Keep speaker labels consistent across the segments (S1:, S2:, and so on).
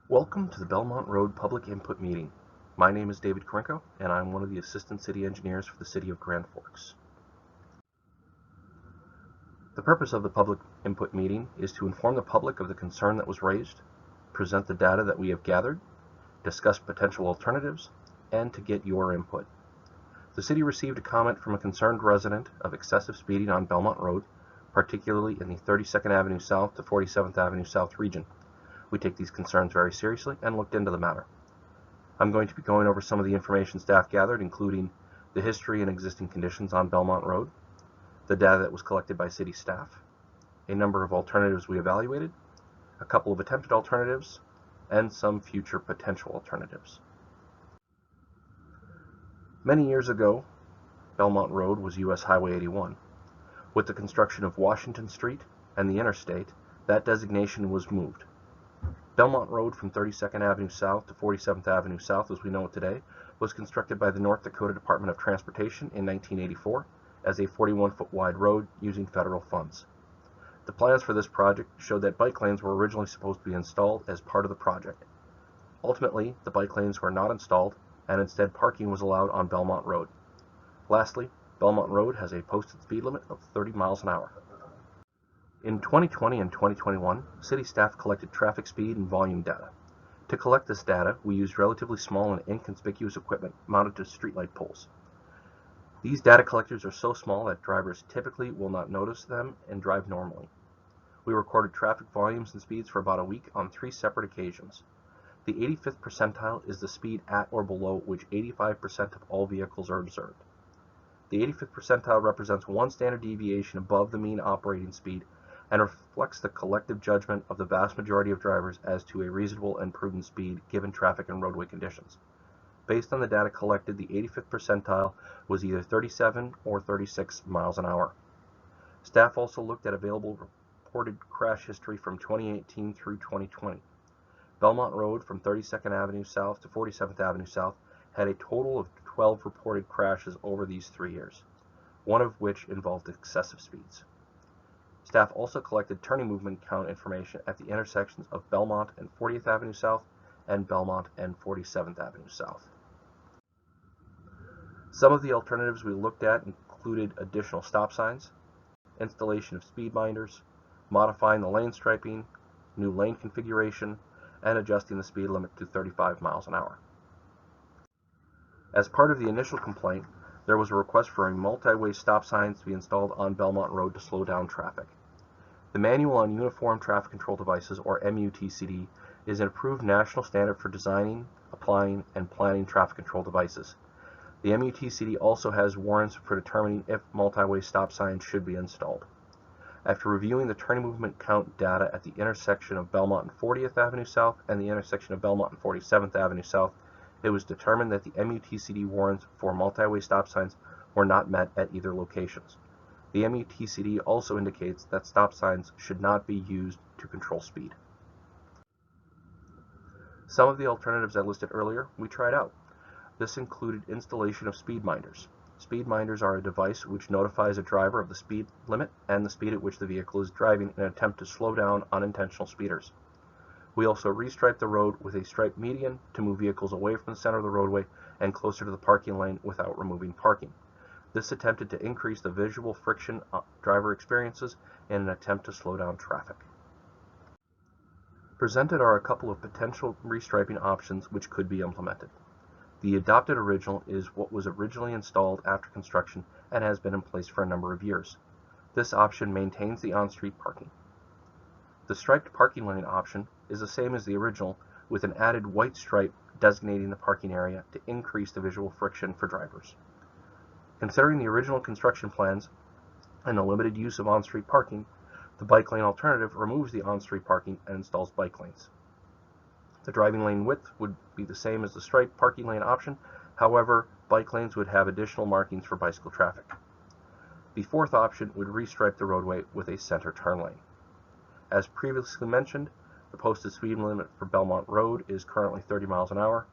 S1: Welcome to the Belmont Road Public Input Meeting. My name is David Karinko, and I'm one of the Assistant City Engineers for the City of Grand Forks. The purpose of the Public Input Meeting is to inform the public of the concern that was raised, present the data that we have gathered, discuss potential alternatives, and to get your input. The City received a comment from a concerned resident of excessive speeding on Belmont Road, particularly in the 32nd Avenue South to 47th Avenue South region. We take these concerns very seriously and looked into the matter. I'm going to be going over some of the information staff gathered, including the history and existing conditions on Belmont Road, the data that was collected by city staff, a number of alternatives we evaluated, a couple of attempted alternatives, and some future potential alternatives. Many years ago, Belmont Road was US Highway 81. With the construction of Washington Street and the interstate, that designation was moved. Belmont Road from 32nd Avenue South to 47th Avenue South, as we know it today, was constructed by the North Dakota Department of Transportation in 1984 as a 41-foot wide road using federal funds. The plans for this project showed that bike lanes were originally supposed to be installed as part of the project. Ultimately, the bike lanes were not installed, and instead parking was allowed on Belmont Road. Lastly, Belmont Road has a posted speed limit of 30 miles an hour. In 2020 and 2021, city staff collected traffic speed and volume data. To collect this data, we used relatively small and inconspicuous equipment mounted to streetlight poles. These data collectors are so small that drivers typically will not notice them and drive normally. We recorded traffic volumes and speeds for about a week on 3 separate occasions. The 85th percentile is the speed at or below which 85% of all vehicles are observed. The 85th percentile represents one standard deviation above the mean operating speed and reflects the collective judgment of the vast majority of drivers as to a reasonable and prudent speed given traffic and roadway conditions. Based on the data collected, the 85th percentile was either 37 or 36 miles an hour. Staff also looked at available reported crash history from 2018 through 2020. Belmont Road from 32nd Avenue South to 47th Avenue South had a total of 12 reported crashes over these 3 years, one of which involved excessive speeds. Staff also collected turning movement count information at the intersections of Belmont and 40th Avenue South and Belmont and 47th Avenue South. Some of the alternatives we looked at included additional stop signs, installation of speed minders, modifying the lane striping, new lane configuration, and adjusting the speed limit to 35 miles an hour. As part of the initial complaint, there was a request for a multi-way stop signs to be installed on Belmont Road to slow down traffic. The Manual on Uniform Traffic Control Devices, or MUTCD, is an approved national standard for designing, applying, and planning traffic control devices. The MUTCD also has warrants for determining if multi-way stop signs should be installed. After reviewing the turning movement count data at the intersection of Belmont and 40th Avenue South and the intersection of Belmont and 47th Avenue South, it was determined that the MUTCD warrants for multi-way stop signs were not met at either locations. The MUTCD also indicates that stop signs should not be used to control speed. Some of the alternatives I listed earlier we tried out. This included installation of speed minders. Speed minders are a device which notifies a driver of the speed limit and the speed at which the vehicle is driving in an attempt to slow down unintentional speeders. We also restriped the road with a striped median to move vehicles away from the center of the roadway and closer to the parking lane without removing parking. This attempted to increase the visual friction driver experiences in an attempt to slow down traffic. Presented are a couple of potential restriping options which could be implemented. The adopted original is what was originally installed after construction and has been in place for a number of years. This option maintains the on-street parking. The striped parking lane option is the same as the original, with an added white stripe designating the parking area to increase the visual friction for drivers. Considering the original construction plans and the limited use of on-street parking, the bike lane alternative removes the on-street parking and installs bike lanes. The driving lane width would be the same as the striped parking lane option, however, bike lanes would have additional markings for bicycle traffic. The fourth option would restripe the roadway with a center turn lane. As previously mentioned, the posted speed limit for Belmont Road is currently 30 miles an hour.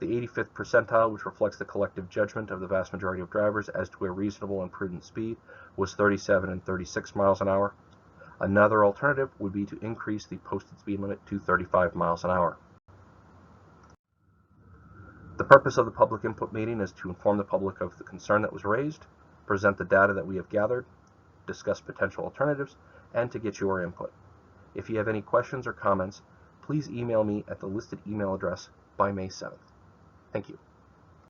S1: The 85th percentile, which reflects the collective judgment of the vast majority of drivers as to a reasonable and prudent speed, was 37 and 36 miles an hour. Another alternative would be to increase the posted speed limit to 35 miles an hour. purpose of the public input meeting is to inform the public of the concern that was raised, present the data that we have gathered, discuss potential alternatives, and to get your input. If you have any questions or comments, please email me at the listed email address by May 7th. Thank you.